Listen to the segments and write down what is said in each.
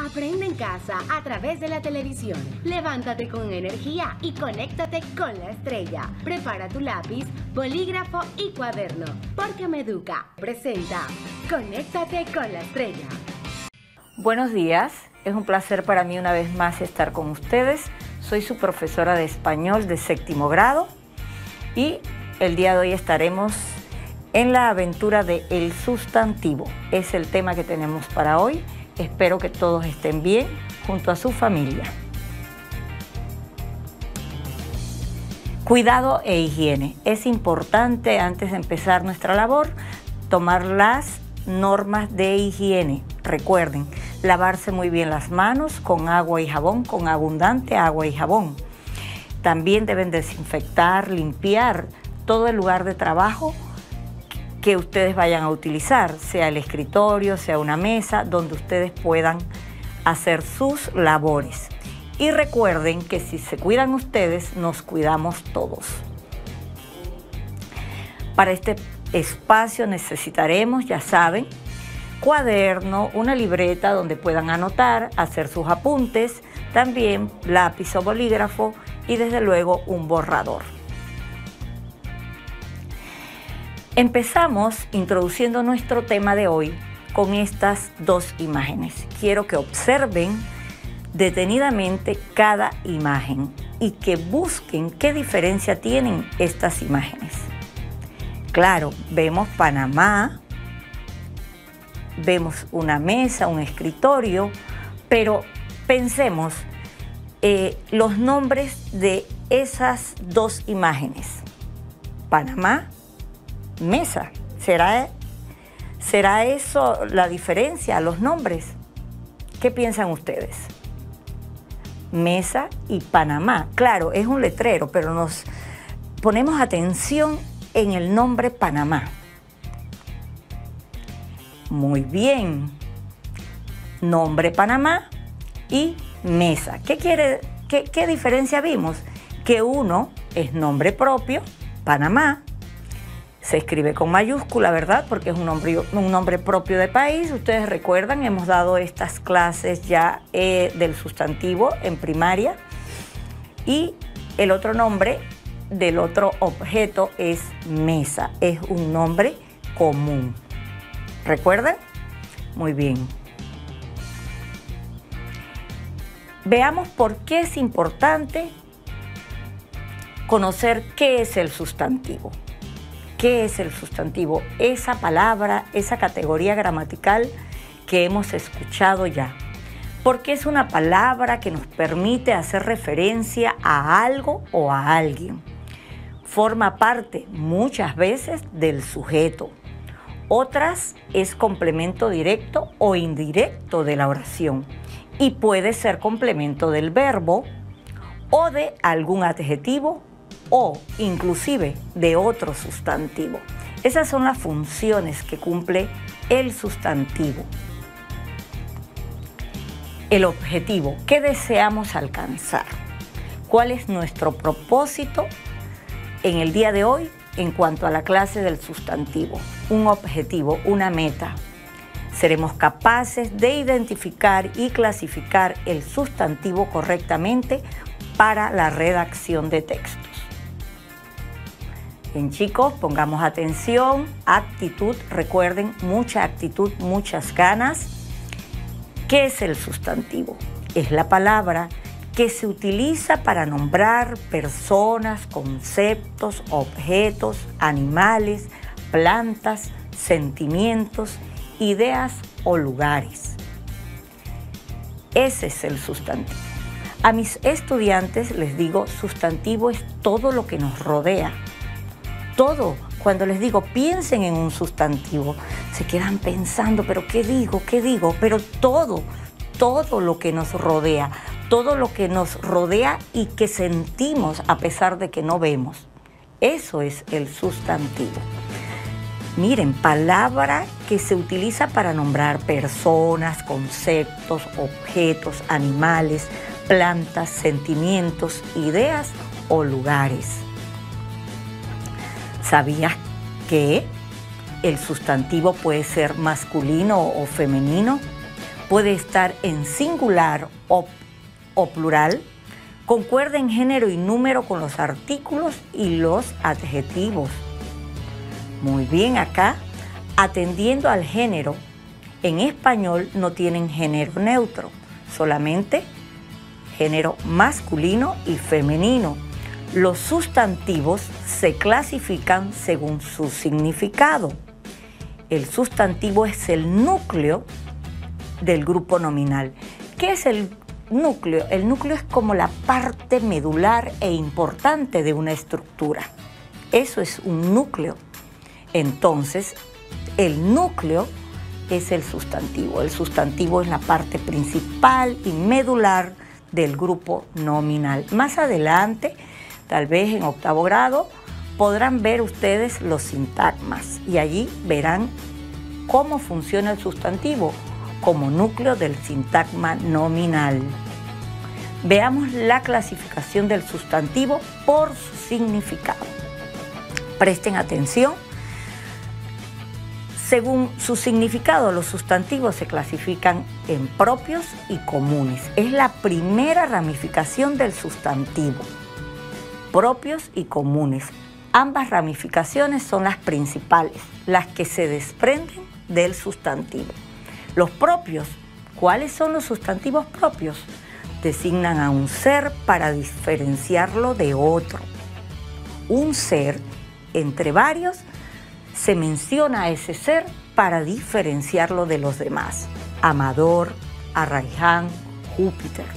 Aprende en casa a través de la televisión. Levántate con energía y conéctate con la estrella. Prepara tu lápiz, bolígrafo y cuaderno, porque Meduca presenta Conéctate con la estrella. Buenos días, es un placer para mí una vez más estar con ustedes. Soy su profesora de español de séptimo grado y el día de hoy estaremos en la aventura de el sustantivo. Es el tema que tenemos para hoy. Espero que todos estén bien junto a su familia. Cuidado e higiene. Es importante antes de empezar nuestra labor tomar las normas de higiene. Recuerden, lavarse muy bien las manos con agua y jabón, con abundante agua y jabón. También deben desinfectar, limpiar todo el lugar de trabajo que ustedes vayan a utilizar, sea el escritorio, sea una mesa, donde ustedes puedan hacer sus labores. Y recuerden que si se cuidan ustedes, nos cuidamos todos. Para este espacio necesitaremos, ya saben, cuaderno, una libreta donde puedan anotar, hacer sus apuntes, también lápiz o bolígrafo y desde luego un borrador. Empezamos introduciendo nuestro tema de hoy con estas dos imágenes. Quiero que observen detenidamente cada imagen y que busquen qué diferencia tienen estas imágenes. Claro, vemos Panamá, vemos una mesa, un escritorio, pero pensemos los nombres de esas dos imágenes. Panamá, mesa. ¿Será eso la diferencia, los nombres? ¿Qué piensan ustedes? Mesa y Panamá. Claro, es un letrero, pero nos ponemos atención en el nombre Panamá. Muy bien. Nombre Panamá y mesa. ¿Qué diferencia vimos? Que uno es nombre propio, Panamá. Se escribe con mayúscula, ¿verdad? Porque es un nombre propio de país. Ustedes recuerdan, hemos dado estas clases ya del sustantivo en primaria. Y el otro nombre del otro objeto es mesa. Es un nombre común. ¿Recuerdan? Muy bien. Veamos por qué es importante conocer qué es el sustantivo. ¿Qué es el sustantivo? Esa palabra, esa categoría gramatical que hemos escuchado ya. Porque es una palabra que nos permite hacer referencia a algo o a alguien. Forma parte muchas veces del sujeto. Otras es complemento directo o indirecto de la oración. Y puede ser complemento del verbo o de algún adjetivo o inclusive de otro sustantivo. Esas son las funciones que cumple el sustantivo. El objetivo, ¿qué deseamos alcanzar? ¿Cuál es nuestro propósito en el día de hoy en cuanto a la clase del sustantivo? Un objetivo, una meta. Seremos capaces de identificar y clasificar el sustantivo correctamente para la redacción de textos. Bien, chicos, pongamos atención, actitud, recuerden, mucha actitud, muchas ganas. ¿Qué es el sustantivo? Es la palabra que se utiliza para nombrar personas, conceptos, objetos, animales, plantas, sentimientos, ideas o lugares. Ese es el sustantivo. A mis estudiantes les digo, sustantivo es todo lo que nos rodea. Todo. Cuando les digo, piensen en un sustantivo, se quedan pensando, pero ¿qué digo? ¿Qué digo? Pero todo lo que nos rodea, todo lo que nos rodea y que sentimos a pesar de que no vemos. Eso es el sustantivo. Miren, palabra que se utiliza para nombrar personas, conceptos, objetos, animales, plantas, sentimientos, ideas o lugares. ¿Sabías que el sustantivo puede ser masculino o femenino? puede estar en singular o plural, concuerda en género y número con los artículos y los adjetivos. Muy bien, acá, atendiendo al género, en español no tienen género neutro, solamente género masculino y femenino. Los sustantivos se clasifican según su significado. El sustantivo es el núcleo del grupo nominal. ¿Qué es el núcleo? El núcleo es como la parte medular e importante de una estructura. Eso es un núcleo. Entonces, el núcleo es el sustantivo. El sustantivo es la parte principal y medular del grupo nominal. Más adelante, tal vez en octavo grado, podrán ver ustedes los sintagmas y allí verán cómo funciona el sustantivo como núcleo del sintagma nominal. Veamos la clasificación del sustantivo por su significado. Presten atención. Según su significado, los sustantivos se clasifican en propios y comunes. Es la primera ramificación del sustantivo. Propios y comunes. Ambas ramificaciones son las principales, las que se desprenden del sustantivo. Los propios, ¿cuáles son los sustantivos propios? Designan a un ser para diferenciarlo de otro. Un ser, entre varios, se menciona a ese ser para diferenciarlo de los demás. Amador, Arraiján, Júpiter,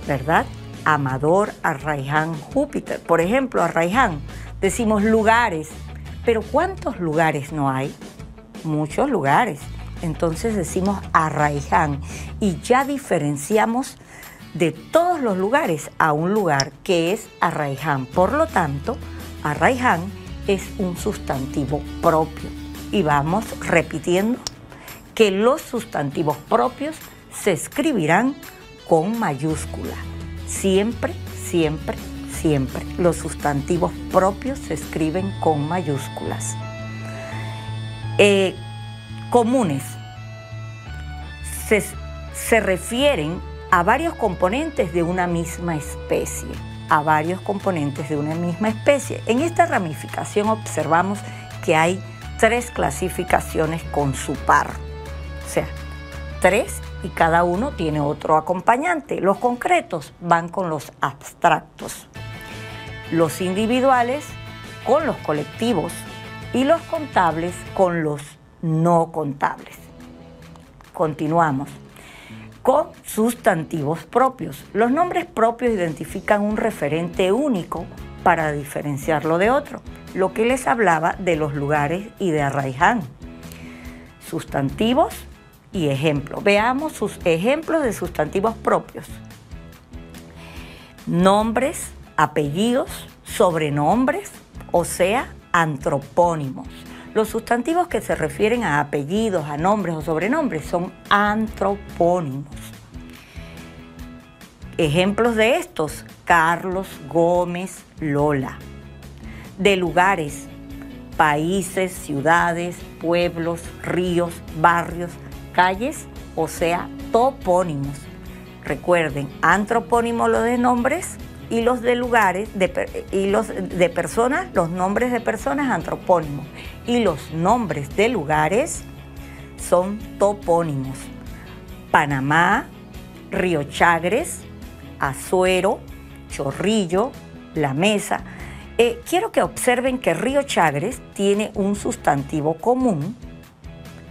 ¿verdad? Amador, Arraiján, Júpiter. Por ejemplo, Arraiján, decimos lugares, pero ¿cuántos lugares no hay? Muchos lugares. Entonces decimos Arraiján y ya diferenciamos de todos los lugares a un lugar que es Arraiján. Por lo tanto, Arraiján es un sustantivo propio. Y vamos repitiendo que los sustantivos propios se escribirán con mayúscula. Siempre, siempre, siempre. Los sustantivos propios se escriben con mayúsculas. Comunes. Se refieren a varios componentes de una misma especie. A varios componentes de una misma especie. En esta ramificación observamos que hay 3 clasificaciones con su par. O sea, 3 y cada uno tiene otro acompañante. Los concretos van con los abstractos. Los individuales con los colectivos y los contables con los no contables. Continuamos. Con sustantivos propios. Los nombres propios identifican un referente único para diferenciarlo de otro, lo que les hablaba de los lugares y de Arraiján. Sustantivos y ejemplos. Veamos sus ejemplos de sustantivos propios. Nombres, apellidos, sobrenombres, o sea, antropónimos. Los sustantivos que se refieren a apellidos, a nombres o sobrenombres son antropónimos. Ejemplos de estos: Carlos, Gómez, Lola. De lugares: países, ciudades, pueblos, ríos, barrios, calles, o sea, topónimos. Recuerden, antropónimo lo de nombres y los de lugares y los de personas, los nombres de personas antropónimos y los nombres de lugares son topónimos. Panamá, Río Chagres, Azuero, Chorrillo, La Mesa. Quiero que observen que Río Chagres tiene un sustantivo común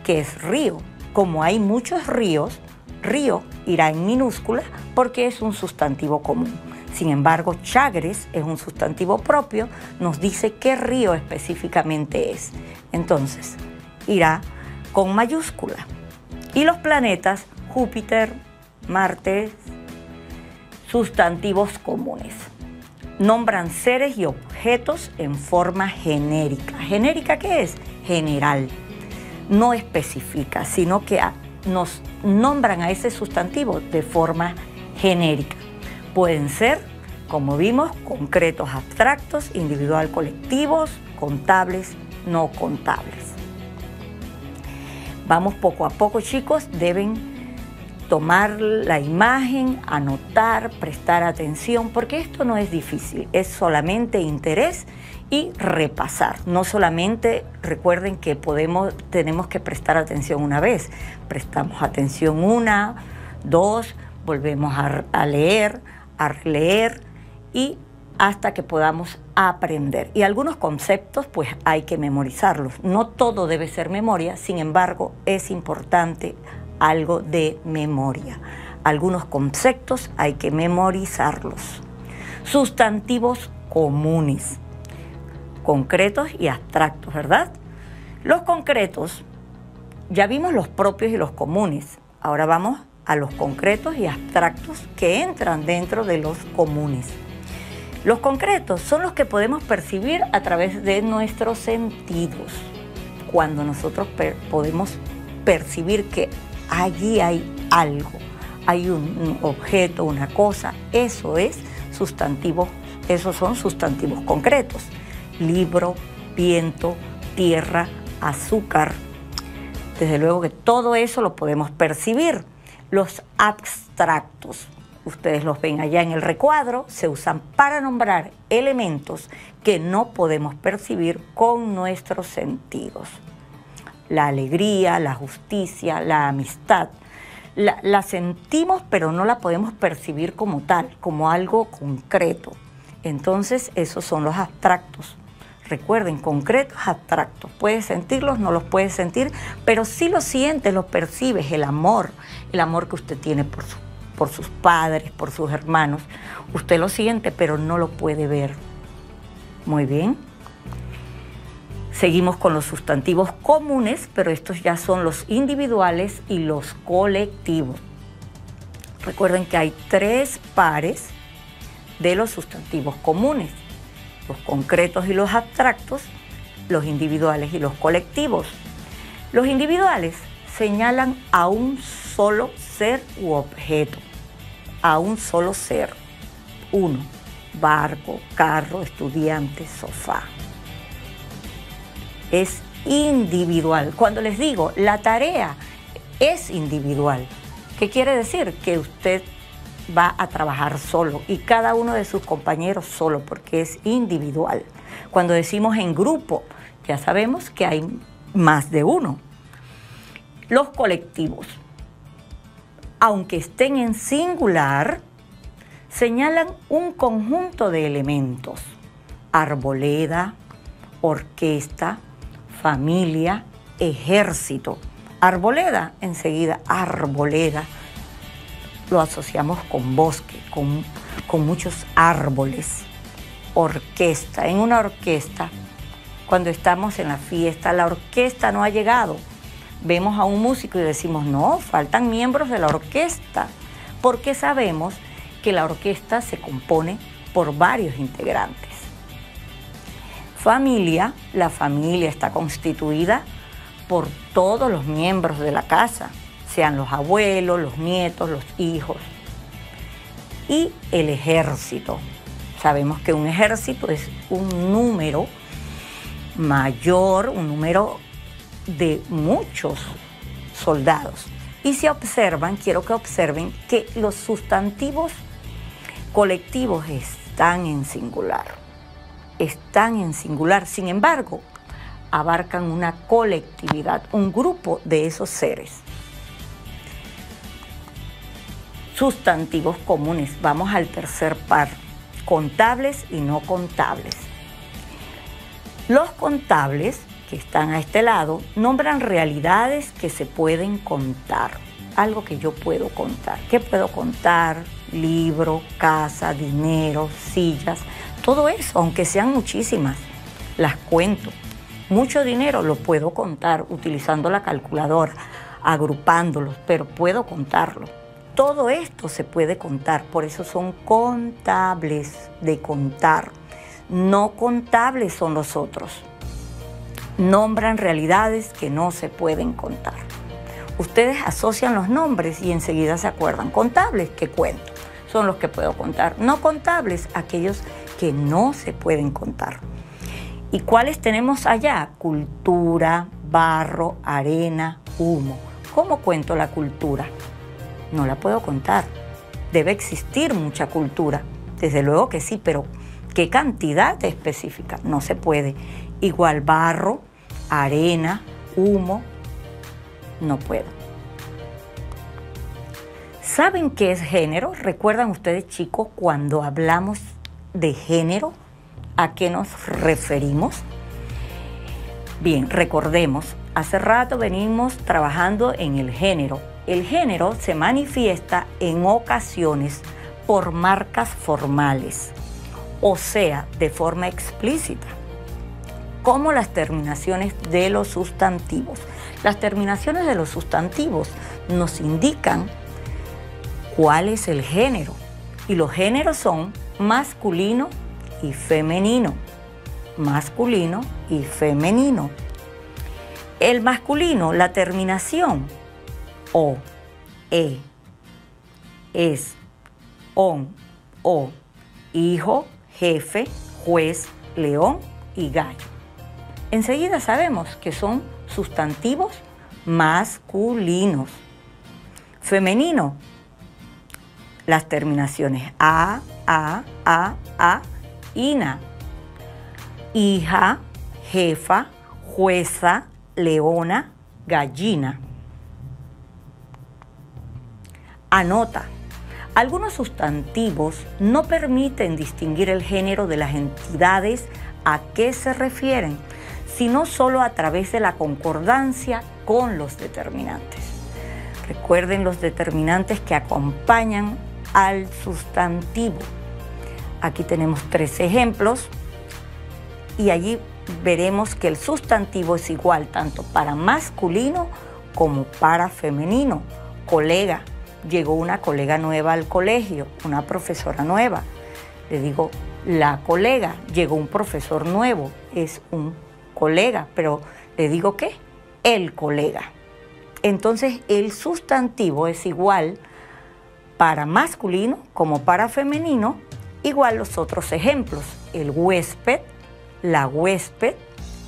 que es río. Como hay muchos ríos, río irá en minúscula porque es un sustantivo común. Sin embargo, Chagres es un sustantivo propio, nos dice qué río específicamente es. Entonces, irá con mayúscula. Y los planetas, Júpiter, Marte, sustantivos comunes. Nombran seres y objetos en forma genérica. ¿Genérica qué es? General. No especifica, sino que nos nombran a ese sustantivo de forma genérica. Pueden ser, como vimos, concretos abstractos, individual colectivos, contables, no contables. Vamos poco a poco, chicos, deben tomar la imagen, anotar, prestar atención, porque esto no es difícil, es solamente interés y repasar. No solamente recuerden que tenemos que prestar atención una vez, prestamos atención una, dos, volvemos a leer, a releer y hasta que podamos aprender. Y algunos conceptos pues hay que memorizarlos. No todo debe ser memoria, sin embargo es importante algo de memoria. Algunos conceptos hay que memorizarlos. Sustantivos comunes, concretos y abstractos, ¿verdad? Los concretos, ya vimos los propios y los comunes. Ahora vamos a los concretos y abstractos que entran dentro de los comunes. Los concretos son los que podemos percibir a través de nuestros sentidos. Cuando nosotros podemos percibir que allí hay algo, hay un objeto, una cosa, esos son sustantivos concretos. Libro, viento, tierra, azúcar. Desde luego que todo eso lo podemos percibir. Los abstractos, ustedes los ven allá en el recuadro, se usan para nombrar elementos que no podemos percibir con nuestros sentidos. La alegría, la justicia, la amistad, la sentimos pero no la podemos percibir como tal, como algo concreto. Entonces esos son los abstractos. Recuerden, concretos, abstractos. Puedes sentirlos, no los puedes sentir, pero sí los sientes, los percibes, el amor que usted tiene por sus padres, por sus hermanos. Usted lo siente, pero no lo puede ver. Muy bien. Seguimos con los sustantivos comunes, pero estos ya son los individuales y los colectivos. Recuerden que hay 3 pares de los sustantivos comunes: los concretos y los abstractos, los individuales y los colectivos. Los individuales señalan a un solo ser u objeto, a un solo ser. Uno, barco, carro, estudiante, sofá. Es individual. Cuando les digo la tarea es individual, ¿qué quiere decir? Que usted va a trabajar solo y cada uno de sus compañeros solo, porque es individual. Cuando decimos en grupo, ya sabemos que hay más de uno. Los colectivos, aunque estén en singular, señalan un conjunto de elementos: arboleda, orquesta, familia, ejército. Arboleda, enseguida, arboleda. Lo asociamos con bosque, con muchos árboles. Orquesta. En una orquesta, cuando estamos en la fiesta, la orquesta no ha llegado. Vemos a un músico y decimos, no, faltan miembros de la orquesta, porque sabemos que la orquesta se compone por varios integrantes. Familia, la familia está constituida por todos los miembros de la casa, sean los abuelos, los nietos, los hijos. Y el ejército. Sabemos que un ejército es un número mayor, un número de muchos soldados. Y si observan, quiero que observen que los sustantivos colectivos están en singular. Están en singular, sin embargo, abarcan una colectividad, un grupo de esos seres. Sustantivos comunes. Vamos al tercer par, contables y no contables. Los contables, que están a este lado, nombran realidades que se pueden contar. Algo que yo puedo contar. ¿Qué puedo contar? Libro, casa, dinero, sillas, todo eso, aunque sean muchísimas, las cuento. Mucho dinero lo puedo contar utilizando la calculadora, agrupándolos, pero puedo contarlo. Todo esto se puede contar, por eso son contables, de contar. No contables son los otros. Nombran realidades que no se pueden contar. Ustedes asocian los nombres y enseguida se acuerdan. Contables, ¿qué cuento? Son los que puedo contar. No contables, aquellos que no se pueden contar. ¿Y cuáles tenemos allá? Cultura, barro, arena, humo. ¿Cómo cuento la cultura? No la puedo contar. Debe existir mucha cultura. Desde luego que sí, pero ¿qué cantidad específica? No se puede. Igual barro, arena, humo, no puedo. ¿Saben qué es género? ¿Recuerdan ustedes, chicos, cuando hablamos de género, a qué nos referimos? Bien, recordemos, hace rato venimos trabajando en el género. El género se manifiesta en ocasiones por marcas formales, o sea, de forma explícita, como las terminaciones de los sustantivos. Las terminaciones de los sustantivos nos indican cuál es el género, y los géneros son masculino y femenino. Masculino y femenino. El masculino, la terminación o, es, on, o, hijo, jefe, juez, león y gallo. Enseguida sabemos que son sustantivos masculinos. Femenino, las terminaciones a, ina. Hija, jefa, jueza, leona, gallina. Anota. Algunos sustantivos no permiten distinguir el género de las entidades a qué se refieren, sino solo a través de la concordancia con los determinantes. Recuerden los determinantes que acompañan al sustantivo. Aquí tenemos 3 ejemplos. Y allí veremos que el sustantivo es igual tanto para masculino como para femenino. Colega, llegó una colega nueva al colegio, una profesora nueva. Le digo la colega, llegó un profesor nuevo, es un colega, pero le digo ¿qué? El colega. Entonces el sustantivo es igual para masculino como para femenino, igual los otros ejemplos, el huésped, la huésped,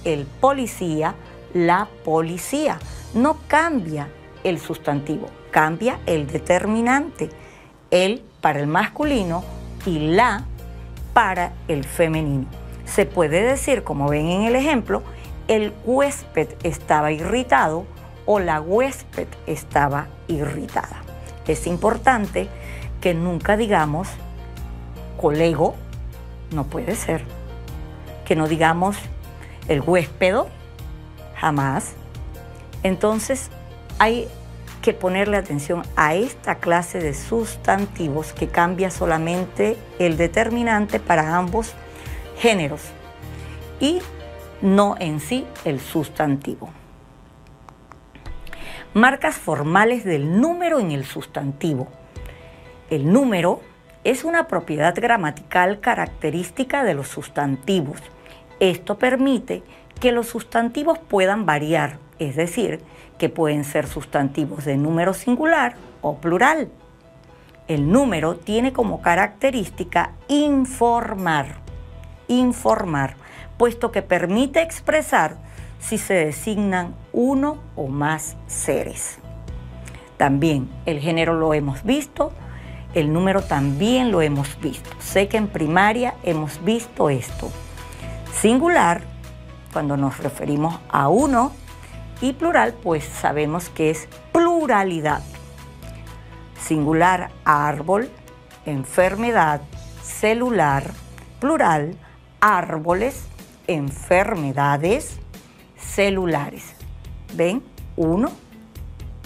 el policía, la policía. No cambia el sustantivo, cambia el determinante. El para el masculino y la para el femenino. Se puede decir, como ven en el ejemplo, el huésped estaba irritado o la huésped estaba irritada. Es importante que nunca digamos colego, no puede ser. Que no digamos el huéspedo, jamás. Entonces hay que ponerle atención a esta clase de sustantivos que cambia solamente el determinante para ambos géneros y no en sí el sustantivo. Marcas formales del número en el sustantivo. El número es una propiedad gramatical característica de los sustantivos. Esto permite que los sustantivos puedan variar, es decir, que pueden ser sustantivos de número singular o plural. El número tiene como característica informar, puesto que permite expresar si se designan uno o más seres. También el género lo hemos visto, el número también lo hemos visto. Sé que en primaria hemos visto esto. Singular, cuando nos referimos a uno, y plural, pues sabemos que es pluralidad. Singular, árbol, enfermedad, celular, plural, árboles, enfermedades, celulares. ¿Ven? Uno,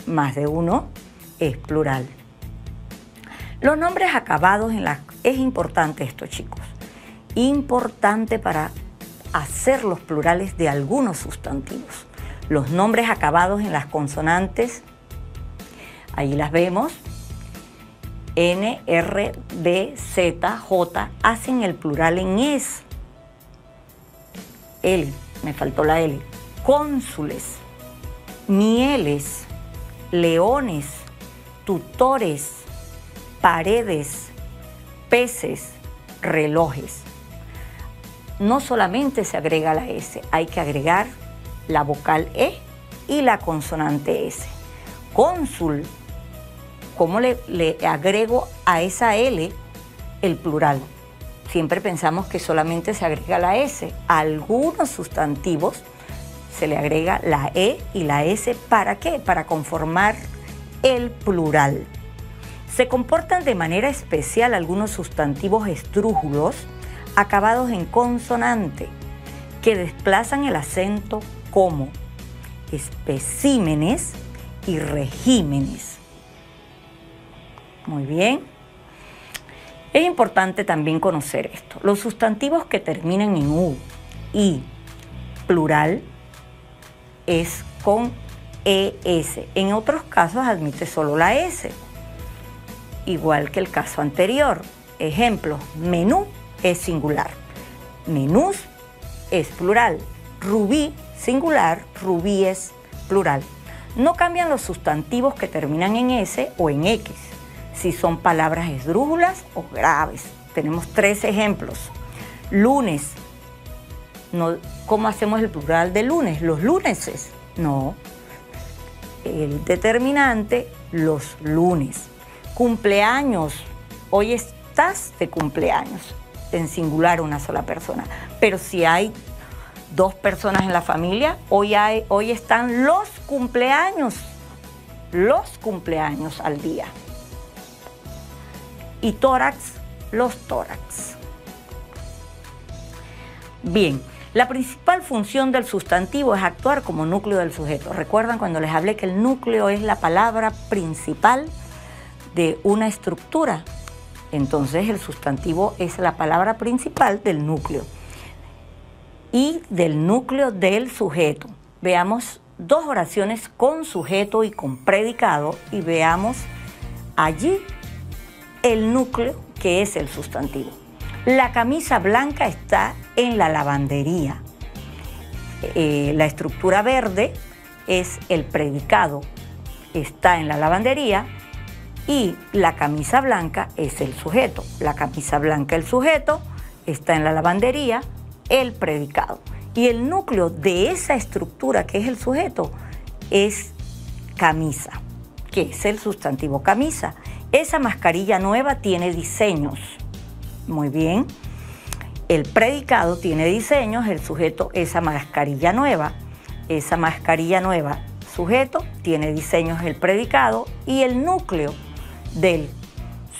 más de uno, es plural. Los nombres acabados en la... Es importante esto, chicos. Importante para hacer los plurales de algunos sustantivos. Los nombres acabados en las consonantes, ahí las vemos, N, R, B, Z, J, hacen el plural en es. L, me faltó la L. Cónsules, mieles, leones, tutores, paredes, peces, relojes. No solamente se agrega la S, hay que agregar la vocal E y la consonante S. Cónsul, ¿cómo le agrego a esa L el plural? Siempre pensamos que solamente se agrega la S. A algunos sustantivos se le agrega la E y la S. ¿Para qué? Para conformar el plural. Se comportan de manera especial algunos sustantivos esdrújulos acabados en consonante que desplazan el acento como especímenes y regímenes. Muy bien. Es importante también conocer esto. Los sustantivos que terminan en U y plural es con ES. En otros casos admite solo la S, igual que el caso anterior. Ejemplo, menú es singular, menús es plural, rubí singular, rubíes plural. No cambian los sustantivos que terminan en S o en X, si son palabras esdrújulas o graves. Tenemos 3 ejemplos. Lunes. No, ¿cómo hacemos el plural de lunes? Los luneses. No. El determinante, los lunes. Cumpleaños. Hoy estás de cumpleaños. En singular una sola persona. Pero si hay 2 personas en la familia, hoy están los cumpleaños al día. Y tórax, los tórax. Bien, la principal función del sustantivo es actuar como núcleo del sujeto. ¿Recuerdan cuando les hablé que el núcleo es la palabra principal de una estructura? Entonces el sustantivo es la palabra principal del núcleo y del núcleo del sujeto. Veamos 2 oraciones con sujeto y con predicado y veamos allí el núcleo que es el sustantivo. La camisa blanca está en la lavandería. La estructura verde es el predicado, está en la lavandería, y la camisa blanca es el sujeto. La camisa blanca, el sujeto, está en la lavandería, el predicado. Y el núcleo de esa estructura que es el sujeto es camisa, que es el sustantivo camisa. Esa mascarilla nueva tiene diseños. Muy bien. El predicado tiene diseños, el sujeto, esa mascarilla nueva. Esa mascarilla nueva, sujeto, tiene diseños, el predicado, y el núcleo del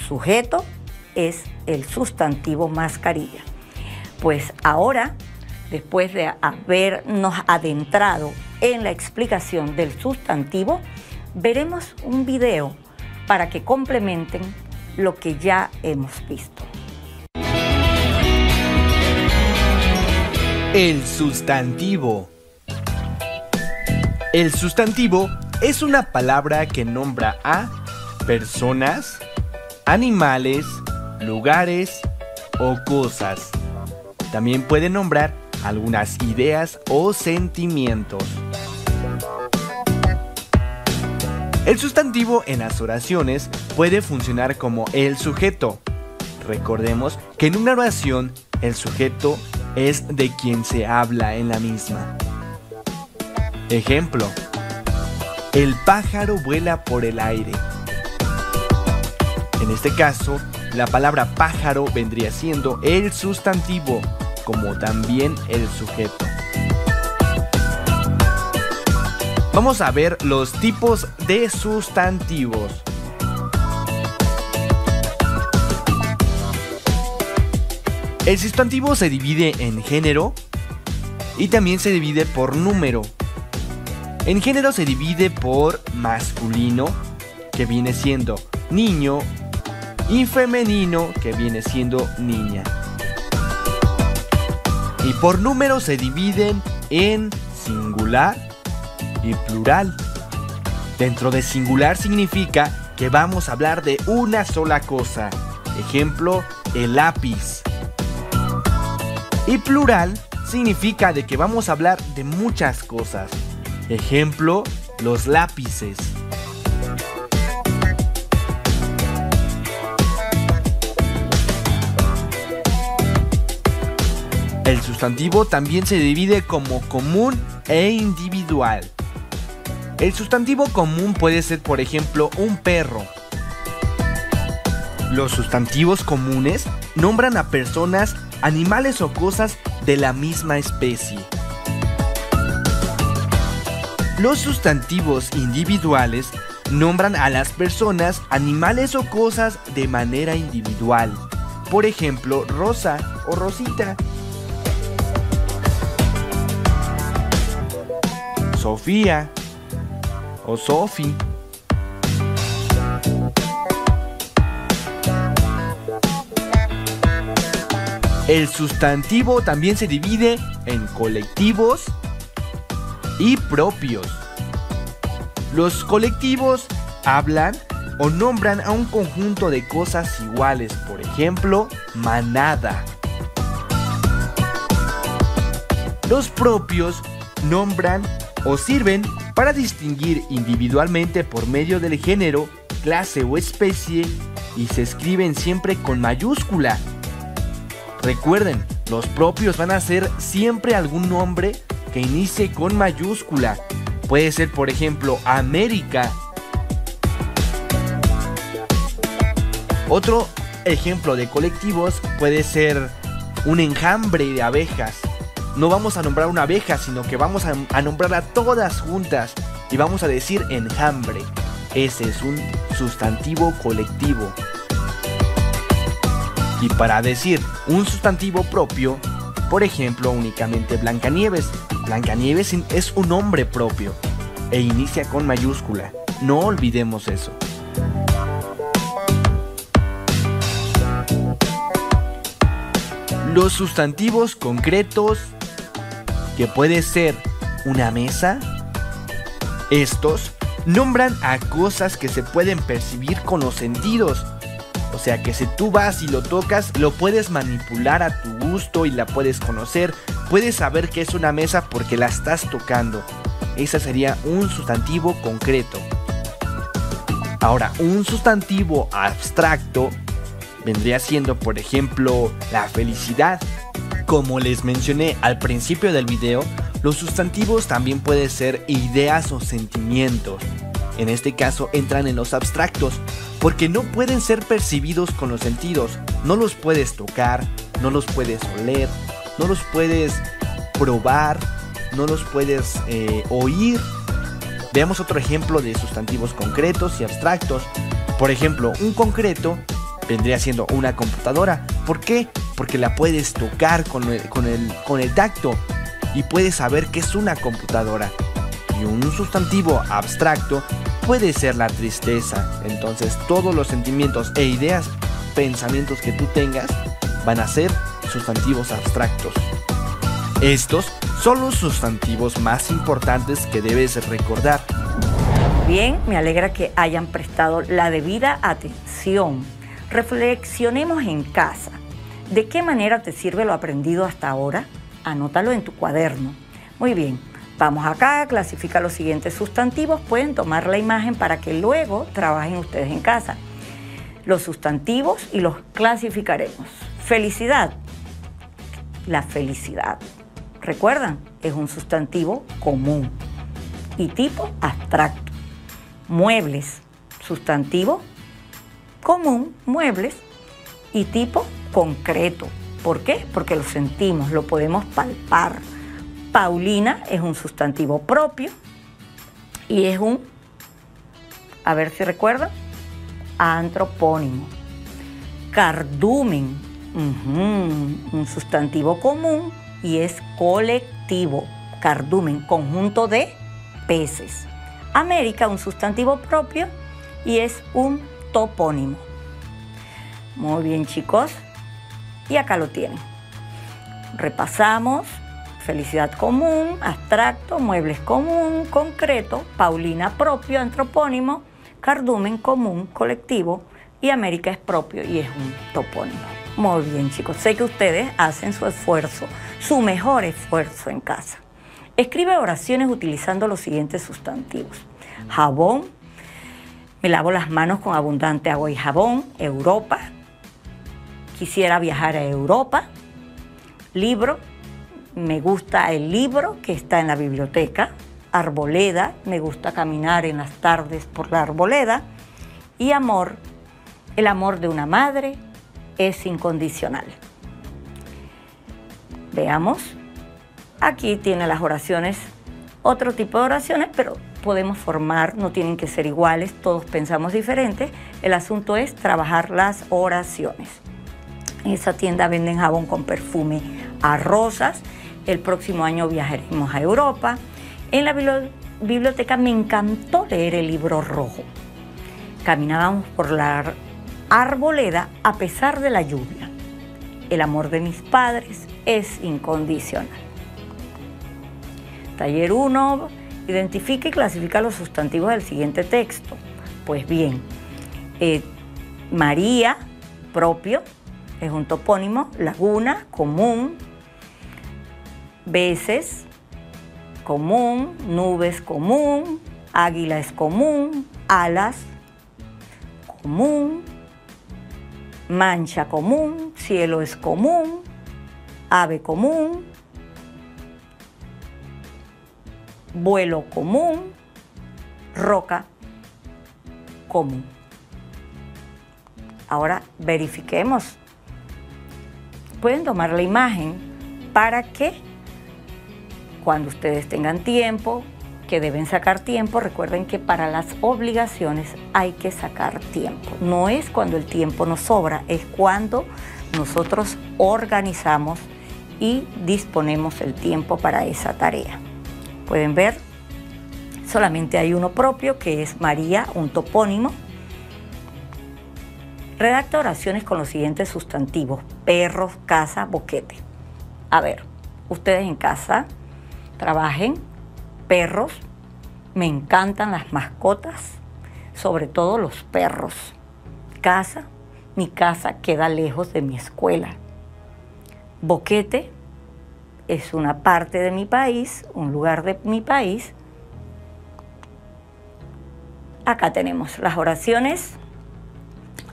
sujeto es el sustantivo mascarilla. Pues ahora, después de habernos adentrado en la explicación del sustantivo, veremos un video para que complementen lo que ya hemos visto. El sustantivo. El sustantivo es una palabra que nombra a personas, animales, lugares o cosas. También puede nombrar algunas ideas o sentimientos. El sustantivo en las oraciones puede funcionar como el sujeto. Recordemos que en una oración el sujeto es de quien se habla en la misma. Ejemplo: el pájaro vuela por el aire. En este caso, la palabra pájaro vendría siendo el sustantivo, como también el sujeto. Vamos a ver los tipos de sustantivos. El sustantivo se divide en género y también se divide por número. En género se divide por masculino, que viene siendo niño, y femenino, que viene siendo niña. Y por número se dividen en singular y plural. Dentro de singular significa que vamos a hablar de una sola cosa. Ejemplo, el lápiz. Y plural significa de que vamos a hablar de muchas cosas. Ejemplo, los lápices. El sustantivo también se divide como común e individual. El sustantivo común puede ser, por ejemplo, un perro, Los sustantivos comunes nombran a personas, animales o cosas de la misma especie. Los sustantivos individuales nombran a las personas, animales o cosas de manera individual. Por ejemplo, Rosa o Rosita. Sofía o Sofi. El sustantivo también se divide en colectivos y propios. Los colectivos hablan o nombran a un conjunto de cosas iguales, por ejemplo, manada. Los propios nombran o sirven para distinguir individualmente por medio del género, clase o especie y se escriben siempre con mayúscula. Recuerden, los propios van a ser siempre algún nombre que inicie con mayúscula. Puede ser, por ejemplo, América. Otro ejemplo de colectivos puede ser un enjambre de abejas. No vamos a nombrar una abeja, sino que vamos a nombrarla todas juntas y vamos a decir enjambre. Ese es un sustantivo colectivo. Y para decir un sustantivo propio, por ejemplo, únicamente Blancanieves. Blancanieves es un nombre propio e inicia con mayúscula. No olvidemos eso. Los sustantivos concretos, que puede ser una mesa, estos nombran a cosas que se pueden percibir con los sentidos. O sea que si tú vas y lo tocas, lo puedes manipular a tu gusto y la puedes conocer. Puedes saber que es una mesa porque la estás tocando. Ese sería un sustantivo concreto. Ahora, un sustantivo abstracto vendría siendo, por ejemplo, la felicidad. Como les mencioné al principio del video, los sustantivos también pueden ser ideas o sentimientos. En este caso entran en los abstractos, porque no pueden ser percibidos con los sentidos. No los puedes tocar, no los puedes oler, no los puedes probar, no los puedes oír. Veamos otro ejemplo de sustantivos concretos y abstractos. Por ejemplo, un concreto vendría siendo una computadora. ¿Por qué? Porque la puedes tocar con el tacto y puedes saber que es una computadora. Y un sustantivo abstracto puede ser la tristeza. Entonces todos los sentimientos e ideas, pensamientos que tú tengas van a ser sustantivos abstractos. Estos son los sustantivos más importantes que debes recordar. Bien, me alegra que hayan prestado la debida atención. Reflexionemos en casa. ¿De qué manera te sirve lo aprendido hasta ahora? Anótalo en tu cuaderno. Muy bien, vamos acá, clasifica los siguientes sustantivos. Pueden tomar la imagen para que luego trabajen ustedes en casa. Los sustantivos y los clasificaremos. Felicidad. La felicidad, ¿recuerdan? Es un sustantivo común y tipo abstracto. Muebles, sustantivo común, muebles, y tipo concreto. ¿Por qué? Porque lo sentimos, lo podemos palpar. Paulina es un sustantivo propio y es un, a ver si recuerdan, antropónimo. Cardumen, un sustantivo común y es colectivo. Cardumen, conjunto de peces. América, un sustantivo propio y es un topónimo. Muy bien, chicos, y acá lo tienen. Repasamos: felicidad común, abstracto, muebles común, concreto, Paulina propio, antropónimo, cardumen común, colectivo, y América es propio y es un topónimo. Muy bien, chicos, sé que ustedes hacen su esfuerzo, su mejor esfuerzo en casa. Escribe oraciones utilizando los siguientes sustantivos: jabón, me lavo las manos con abundante agua y jabón. Europa, quisiera viajar a Europa. Libro, me gusta el libro que está en la biblioteca. Arboleda, me gusta caminar en las tardes por la arboleda. Y amor, El amor de una madre es incondicional. Veamos, aquí tiene las oraciones, otro tipo de oraciones, pero podemos formar, no tienen que ser iguales, todos pensamos diferentes. El asunto es trabajar las oraciones. En esa tienda venden jabón con perfume a rosas. El próximo año viajaremos a Europa. En la biblioteca me encantó leer el libro rojo. Caminábamos por la arboleda a pesar de la lluvia. El amor de mis padres es incondicional. Taller 1. Identifica y clasifica los sustantivos del siguiente texto. Pues bien, María, propio, es un topónimo. Laguna, común. Veces, común. Nubes, común. Águila es común. Alas, común. Mancha, común. Cielo es común. Ave, común. Vuelo, común. Roca, común. Ahora verifiquemos. Pueden tomar la imagen para que cuando ustedes tengan tiempo, que deben sacar tiempo, recuerden que para las obligaciones hay que sacar tiempo. No es cuando el tiempo nos sobra, es cuando nosotros organizamos y disponemos el tiempo para esa tarea. Pueden ver, solamente hay uno propio, que es María, un topónimo. Redacta oraciones con los siguientes sustantivos: perros, casa, boquete. A ver, ustedes en casa trabajen. Perros, me encantan las mascotas, sobre todo los perros. Casa, mi casa queda lejos de mi escuela. Boquete, es una parte de mi país, un lugar de mi país. Acá tenemos las oraciones.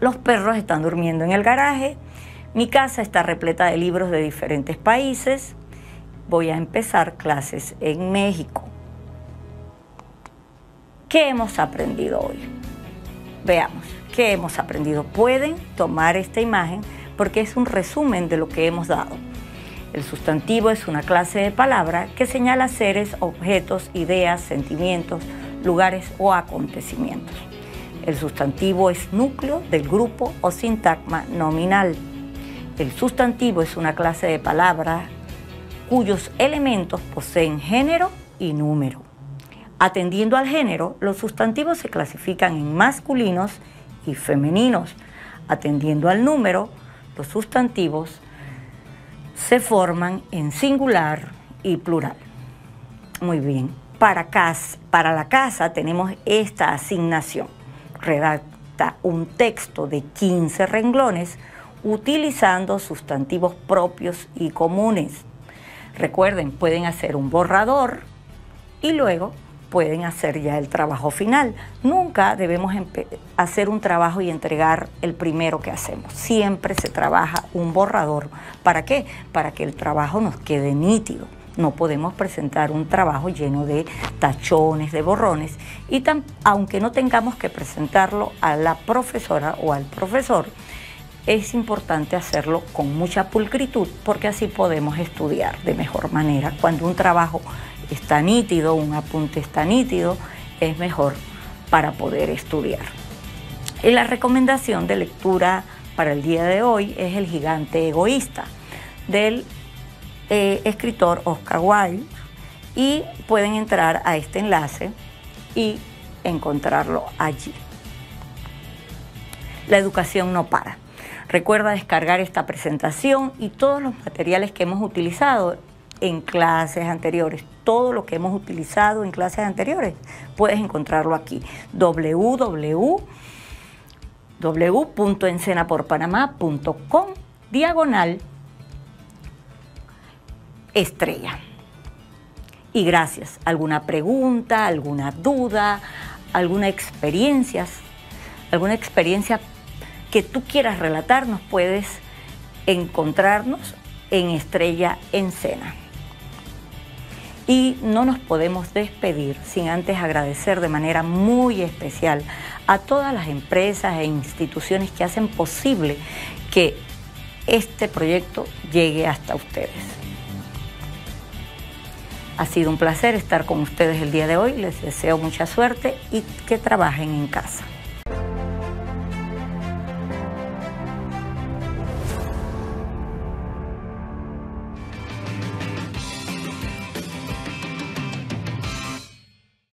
Los perros están durmiendo en el garaje. Mi casa está repleta de libros de diferentes países. Voy a empezar clases en México. ¿Qué hemos aprendido hoy? Veamos, ¿qué hemos aprendido? Pueden tomar esta imagen porque es un resumen de lo que hemos dado. El sustantivo es una clase de palabra que señala seres, objetos, ideas, sentimientos, lugares o acontecimientos. El sustantivo es núcleo del grupo o sintagma nominal. El sustantivo es una clase de palabra cuyos elementos poseen género y número. Atendiendo al género, los sustantivos se clasifican en masculinos y femeninos. Atendiendo al número, los sustantivos se forman en singular y plural. Muy bien. Para la casa tenemos esta asignación. Redacta un texto de 15 renglones utilizando sustantivos propios y comunes. Recuerden, pueden hacer un borrador y luego pueden hacer ya el trabajo final. Nunca debemos hacer un trabajo y entregar el primero que hacemos. Siempre se trabaja un borrador. ¿Para qué? Para que el trabajo nos quede nítido. No podemos presentar un trabajo lleno de tachones, de borrones, y aunque no tengamos que presentarlo a la profesora o al profesor, es importante hacerlo con mucha pulcritud porque así podemos estudiar de mejor manera. Cuando un trabajo está nítido, un apunte está nítido, es mejor para poder estudiar. Y la recomendación de lectura para el día de hoy es El gigante egoísta, del escritor Oscar Wilde, y pueden entrar a este enlace y encontrarlo allí. La educación no para. Recuerda descargar esta presentación y todos los materiales que hemos utilizado en clases anteriores. Todo lo que hemos utilizado en clases anteriores puedes encontrarlo aquí. www.ensenaporpanamá.com/estrella. Y gracias. ¿Alguna pregunta, alguna duda, alguna experiencia que tú quieras relatarnos? Puedes encontrarnos en Estrella Encena. Y no nos podemos despedir sin antes agradecer de manera muy especial a todas las empresas e instituciones que hacen posible que este proyecto llegue hasta ustedes. Ha sido un placer estar con ustedes el día de hoy. Les deseo mucha suerte y que trabajen en casa.